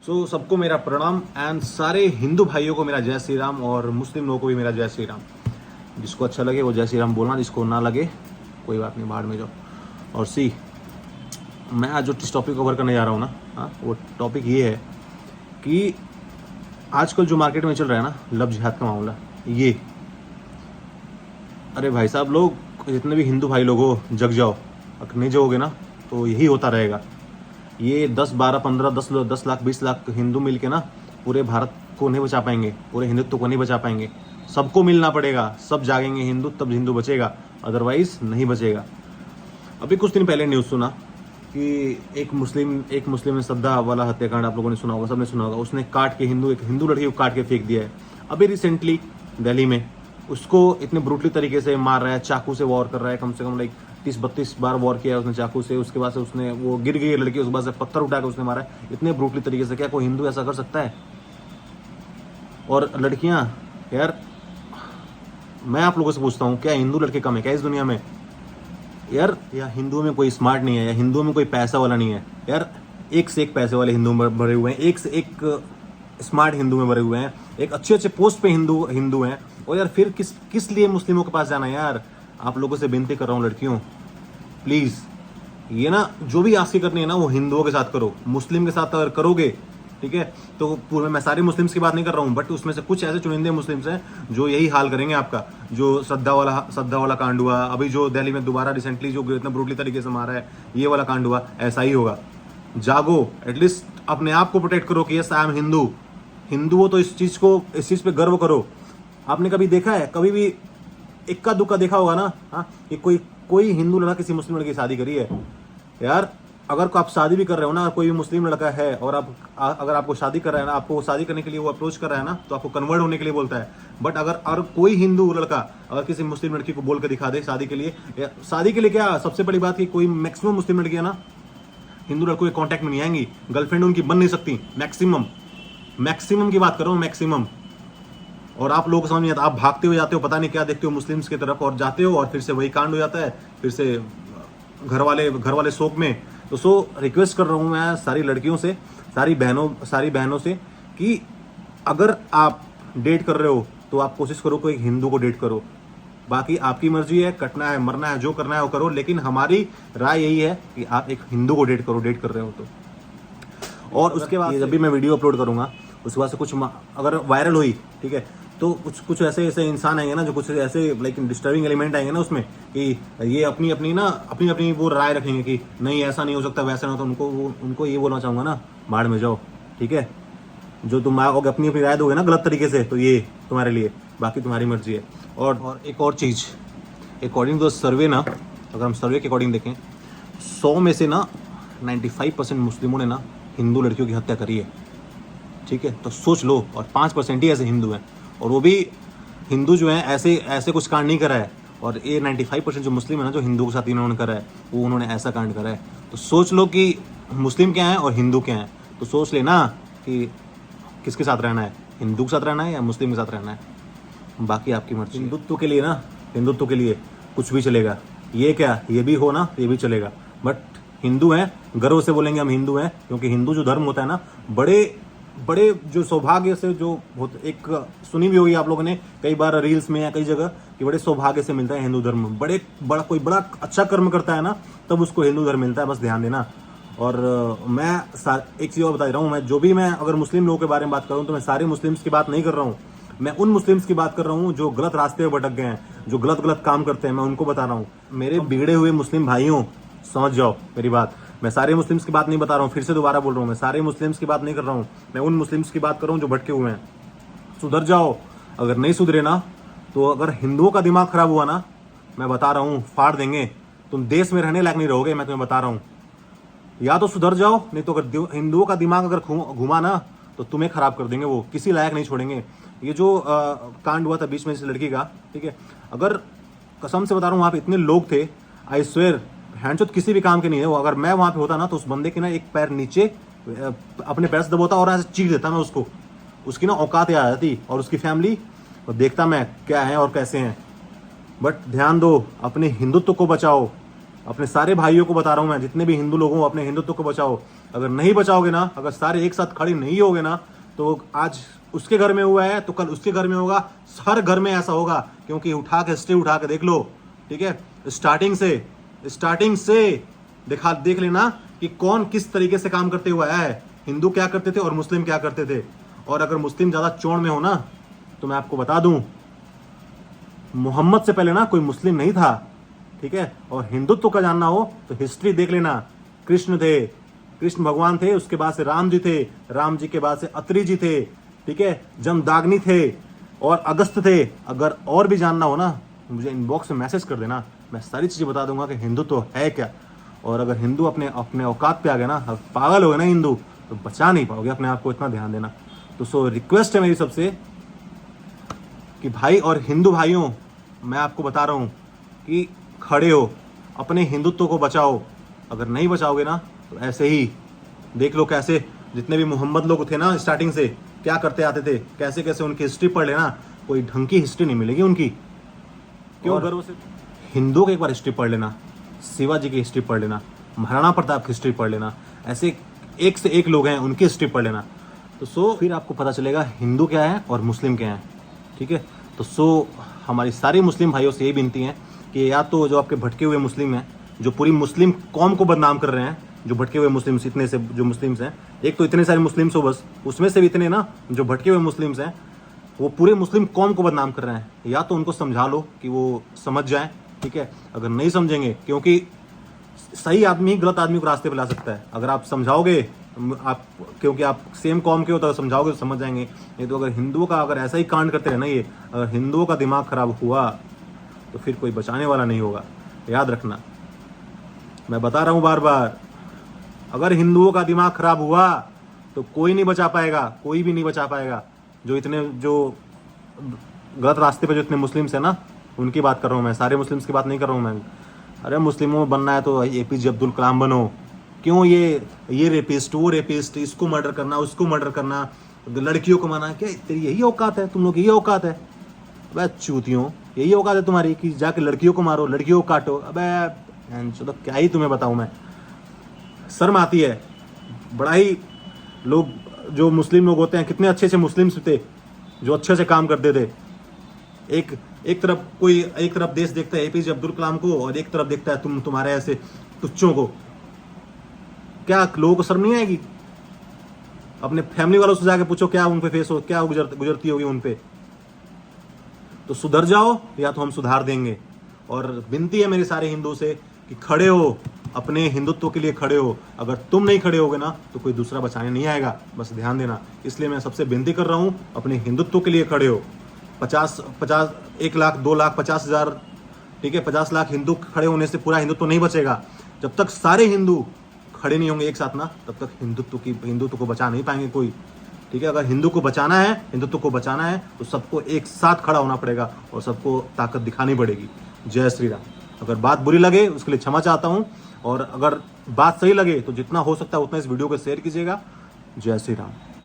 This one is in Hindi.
सबको मेरा प्रणाम एंड सारे हिंदू भाइयों को मेरा जय श्री राम और मुस्लिम लोगों को भी मेरा जय श्री राम। जिसको अच्छा लगे वो जय श्री राम बोलना, जिसको ना लगे कोई बात नहीं, बाहर में जाओ। और मैं आज जो जिस टॉपिक कवर करने जा रहा हूँ ना, हाँ, वो टॉपिक ये है कि आजकल जो मार्केट में चल रहा है ना लव जिहाद का मामला, ये अरे भाई साहब, लोग जितने भी हिंदू भाई लोग हो जग जाओ। अगर नहीं जगोगे ना तो यही होता रहेगा। ये 10, 12, 15, 10 लाख 20 लाख हिंदू मिल के ना पूरे भारत को नहीं बचा पाएंगे, पूरे हिंदुत्व को नहीं बचा पाएंगे। सबको मिलना पड़ेगा, सब जागेंगे हिंदू, तब हिंदू बचेगा, अदरवाइज नहीं बचेगा। अभी कुछ दिन पहले न्यूज़ सुना कि एक मुस्लिम ने श्रद्धा वाला हत्याकांड, आप लोगों ने सुना होगा, सबने सुना होगा। उसने काट के एक हिंदू लड़की को काट के फेंक दिया है। अभी रिसेंटली दिल्ली में उसको इतने ब्रूटली तरीके से मार रहा है, चाकू से वॉर कर रहा है, कम से कम लाइक 30-32 बार वॉर किया है उसने चाकू से। उसके बाद से उसने वो गिर गई लड़की, उसके बाद से पत्थर उठा के उसने मारा है इतने ब्रूटली तरीके से। क्या कोई हिंदू ऐसा कर सकता है? और लड़कियां, यार मैं आप लोगों से पूछता हूँ, क्या हिंदू लड़के कम है क्या इस दुनिया में? यार या हिंदुओं में कोई स्मार्ट नहीं है, या हिंदुओं में कोई पैसा वाला नहीं है? यार एक से एक पैसे वाले हिंदू में भरे हुए हैं, एक से एक स्मार्ट हिंदू में भरे हुए हैं, एक अच्छे पोस्ट पे हिंदू हैं। और यार फिर किस लिए मुस्लिमों के पास जाना है? यार आप लोगों से विनती कर रहा हूँ, लड़कियों प्लीज, ये ना जो भी आस्ती करनी है ना वो हिंदुओं के साथ करो। मुस्लिम के साथ अगर करोगे, ठीक है, तो पूरे, मैं सारे मुस्लिम्स की बात नहीं कर रहा हूँ, बट उसमें से कुछ ऐसे चुनिंदे मुस्लिम्स हैं जो यही हाल करेंगे आपका। जो श्रद्धा वाला कांड हुआ, अभी जो दिल्ली में दोबारा रिसेंटली जो इतना ब्रूटली तरीके से मारा है, ये वाला कांड हुआ, ऐसा ही होगा। जागो, एटलीस्ट अपने आप को प्रोटेक्ट करो कि यस आई एम हिंदू हो तो इस चीज पे गर्व करो। आपने कभी देखा है, कभी भी इक्का दुक्का देखा होगा ना, हाँ, कि कोई हिंदू लड़का किसी मुस्लिम लड़की की शादी करी है? यार अगर आप शादी भी कर रहे हो ना, कोई भी मुस्लिम लड़का है और अगर आपको शादी कर रहा है ना, आपको शादी करने के लिए वो अप्रोच कर रहा है ना, तो आपको कन्वर्ट होने के लिए बोलता है। बट अगर कोई हिंदू लड़का अगर किसी मुस्लिम लड़की को बोल कर दिखा दे शादी के लिए क्या, सबसे बड़ी बात कि कोई मैक्सिमम मुस्लिम लड़कियां ना हिंदू लड़कों के कॉन्टैक्ट में नहीं आएंगी, गर्लफ्रेंड उनकी बन नहीं सकती। मैक्सिमम की बात कर रहा हूँ, मैक्सिमम। और आप लोगों को समझ नहीं आता, आप भागते हुए जाते हो, पता नहीं क्या देखते हो मुस्लिम्स की तरफ, और जाते हो और फिर से वही कांड हो जाता है, फिर से घर वाले शोक में। तो रिक्वेस्ट कर रहा हूँ मैं सारी लड़कियों से, सारी बहनों से कि अगर आप डेट कर रहे हो तो आप कोशिश करो कोई हिंदू को डेट करो। बाकी आपकी मर्जी है, कटना है मरना है, जो करना है वो करो, लेकिन हमारी राय यही है कि आप एक हिंदू को डेट करो, डेट कर रहे हो तो। और उसके बाद जब भी मैं वीडियो अपलोड करूंगा, उसके बाद से कुछ अगर वायरल हुई, ठीक है, तो कुछ ऐसे इंसान आएंगे ना, जो कुछ ऐसे लाइक डिस्टर्बिंग एलिमेंट आएंगे ना उसमें, कि ये अपनी वो राय रखेंगे कि नहीं ऐसा नहीं हो सकता, वैसा ना, तो उनको ये बोलना चाहूंगा ना, बाढ़ में जाओ, ठीक है। जो तुम अपनी राय दोगे ना गलत तरीके से, तो ये तुम्हारे लिए, बाकी तुम्हारी मर्जी है। और एक और चीज़, अकॉर्डिंग टू सर्वे ना, अगर हम सर्वे के अकॉर्डिंग देखें, 100 में से ना 95% मुस्लिमों ने ना हिंदू लड़कियों की हत्या करी है, ठीक है। तो सोच लो, और 5% ही ऐसे हिंदू हैं, और वो भी हिंदू जो हैं ऐसे कुछ कांड नहीं करा है। और ये 95% जो मुस्लिम है ना, जो हिंदू के साथ इन्होंने करा है, वो उन्होंने ऐसा कांड करा है। तो सोच लो कि मुस्लिम क्या है और हिंदू क्या है। तो सोच लेना कि किसके साथ रहना है, हिंदू के साथ रहना है या मुस्लिम के साथ रहना है, बाकी आपकी मर्जी। हिंदुत्व के लिए कुछ भी चलेगा। ये क्या, ये भी हो ना, ये भी चलेगा, बट हिंदू हैं, गर्व से बोलेंगे हम हिंदू हैं, क्योंकि हिंदू जो धर्म होता है ना, बड़े जो सौभाग्य से, जो एक सुनी भी होगी आप लोगों ने कई बार रील्स में या कई जगह, कि बड़े सौभाग्य से मिलता है हिंदू धर्म। कोई बड़ा अच्छा कर्म करता है ना, तब उसको हिंदू धर्म मिलता है, बस ध्यान देना। और मैं एक चीज़ और बता रहा हूँ, मैं अगर मुस्लिम लोगों के बारे में बात कर रहा हूँ, तो मैं सारे मुस्लिम्स की बात नहीं कर रहा हूँ। मैं उन मुस्लिम्स की बात कर रहा हूँ जो गलत रास्ते पर भटक गए हैं, जो गलत काम करते हैं, मैं उनको बता रहा हूँ। मेरे बिगड़े हुए मुस्लिम भाइयों, समझ जाओ मेरी बात। मैं सारे मुस्लिम्स की बात नहीं बता रहा हूँ, फिर से दोबारा बोल रहा हूँ, मैं सारे मुस्लिम्स की बात नहीं कर रहा हूँ। मैं उन मुस्लिम्स की बात कर रहा हूँ जो भटके हुए हैं। सुधर जाओ। अगर नहीं सुधरे ना, तो अगर हिंदुओं का दिमाग खराब हुआ ना, मैं बता रहा हूँ, फाड़ देंगे। तुम देश में रहने लायक नहीं रहोगे, मैं तुम्हें बता रहा हूँ। या तो सुधर जाओ, नहीं तो अगर हिंदुओं का दिमाग अगर घुमा ना, तो तुम्हें खराब कर देंगे, वो किसी लायक नहीं छोड़ेंगे। ये जो कांड हुआ था बीच में इस लड़की का, ठीक है, अगर कसम से बता रहा हूँ, वहाँ पे इतने लोग थे, आई स्वेयर हैंडचोट किसी भी काम के नहीं है वो। अगर मैं वहाँ पे होता ना, तो उस बंदे के ना एक पैर नीचे अपने पैर से दबाता और ऐसे चीख देता मैं उसको, उसकी ना औकात आ जाती, और उसकी फैमिली, और देखता मैं क्या है और कैसे हैं। बट ध्यान दो, अपने हिंदुत्व को बचाओ, अपने सारे भाइयों को बता रहा हूं मैं, जितने भी हिंदू लोग हो अपने हिंदुत्व को बचाओ। अगर नहीं बचाओगे ना, अगर सारे एक साथ खड़े नहीं होगे ना, तो आज उसके घर में हुआ है तो कल उसके घर में होगा, हर घर में ऐसा होगा। क्योंकि उठा के हिस्ट्री उठा के देख लो, ठीक है, स्टार्टिंग से देख लेना कि कौन किस तरीके से काम करते हुआ है। हिंदू क्या करते थे और मुस्लिम क्या करते थे। और अगर मुस्लिम ज्यादा चौड़ में हो ना, तो मैं आपको बता दूं, मोहम्मद से पहले ना कोई मुस्लिम नहीं था, ठीक है। और हिंदुत्व का जानना हो तो हिस्ट्री देख लेना। कृष्ण थे, कृष्ण भगवान थे, उसके बाद से राम जी थे, राम जी के बाद से अत्रि जी थे, ठीक है, जमदाग्नि थे और अगस्त थे। अगर और भी जानना हो ना, मुझे इनबॉक्स में मैसेज कर देना, मैं सारी चीजें बता दूंगा कि हिंदुत्व है क्या। और अगर हिंदू अपने अपने औकात पे आ गए ना, पागल हो गए ना हिंदू, तो बचा नहीं पाओगे अपने आप को। इतना ध्यान देना। तो सो रिक्वेस्ट है मेरी सबसे कि भाई और हिंदू भाइयों, मैं आपको बता रहा हूं कि खड़े हो, अपने हिंदुत्व को बचाओ। अगर नहीं बचाओगे ना, तो ऐसे ही देख लो कैसे जितने भी मोहम्मद लोग थे ना, स्टार्टिंग से क्या करते आते थे, कैसे कैसे उनकी हिस्ट्री पढ़ लेना, कोई ढंग की हिस्ट्री नहीं मिलेगी उनकी। क्यों? अगर उसे हिंदुओं की एक बार हिस्ट्री पढ़ लेना, शिवाजी की हिस्ट्री पढ़ लेना, महाराणा प्रताप की हिस्ट्री पढ़ लेना, ऐसे एक से एक लोग हैं उनकी हिस्ट्री पढ़ लेना, तो सो फिर आपको पता चलेगा हिंदू क्या है और मुस्लिम क्या है, ठीक है। तो सो हमारी सारी मुस्लिम भाइयों से यही विनती है कि या तो जो आपके भटके हुए मुस्लिम हैं, जो पूरी मुस्लिम कौम को बदनाम कर रहे हैं, जो भटके हुए मुस्लिम्स इतने से जो मुस्लिम्स हैं, एक तो इतने सारे मुस्लिम्स हो बस, उसमें से भी इतने ना जो भटके हुए मुस्लिम्स हैं, वो पूरे मुस्लिम कौम को बदनाम कर रहे हैं। या तो उनको समझा लो कि वो समझ जाएं, ठीक है। अगर नहीं समझेंगे, क्योंकि सही आदमी ही गलत आदमी को रास्ते पे ला सकता है। अगर आप समझाओगे, आप क्योंकि आप सेम कौम के हो, तो समझाओगे तो समझ जाएंगे। नहीं तो अगर हिंदुओं का अगर ऐसा ही कांड करते रहना, ये अगर हिंदुओं का दिमाग खराब हुआ तो फिर कोई बचाने वाला नहीं होगा। याद रखना, मैं बता रहा हूं बार बार, अगर हिंदुओं का दिमाग खराब हुआ तो कोई नहीं बचा पाएगा, कोई भी नहीं बचा पाएगा। जो गलत रास्ते पे जो इतने मुस्लिम्स है ना, उनकी बात कर रहा हूँ मैं, सारे मुस्लिम्स की बात नहीं कर रहा हूँ मैं। अरे मुस्लिमों में बनना है तो एपीजे अब्दुल कलाम बनो। क्यों ये रेपिस्ट, वो रेपिस्ट, इसको मर्डर करना, उसको मर्डर करना, लड़कियों को मारना, क्या तेरी यही औकात है? तुम लोग यही औकात है? अबे चूतियों, यही औकात है तुम्हारी कि जाके लड़कियों को मारो, लड़कियों को काटो? अबे चलो क्या ही तुम्हें बताऊं मैं, शर्म आती है। बड़ा ही लोग जो मुस्लिम लोग होते हैं, कितने अच्छे अच्छे मुस्लिम्स थे जो अच्छे से काम करते थे। एक तरफ देश देखता है एपीजे अब्दुल कलाम को, और एक तरफ देखता है तुम्हारे ऐसे तुच्छों को। क्या लोगों को शर्म नहीं आएगी? अपने फैमिली वालों से जाके पूछो क्या उन पे फेस हो, क्या गुजरती होगी उन पे। तो सुधर जाओ, या तो हम सुधार देंगे। और विनती है मेरे सारे हिंदू से कि खड़े हो, अपने हिंदुत्व के लिए खड़े हो। अगर तुम नहीं खड़े होगे ना, तो कोई दूसरा बचाने नहीं आएगा, बस ध्यान देना। इसलिए मैं सबसे विनती कर रहा हूं, अपने हिंदुत्व के लिए खड़े हो। 50 1 लाख 2 लाख 50,000, ठीक है, 50 लाख हिंदू खड़े होने से पूरा हिंदुत्व नहीं बचेगा। जब तक सारे हिंदू खड़े नहीं होंगे एक साथ ना, तब तक हिंदुत्व को बचा नहीं पाएंगे कोई, ठीक है। अगर हिंदू को बचाना है, हिंदुत्व को बचाना है, तो सबको एक साथ खड़ा होना पड़ेगा और सबको ताकत दिखानी पड़ेगी। जय श्री राम। अगर बात बुरी लगे उसके लिए क्षमा चाहता हूं, और अगर बात सही लगे तो जितना हो सकता है उतना इस वीडियो को शेयर कीजिएगा। जय श्री राम।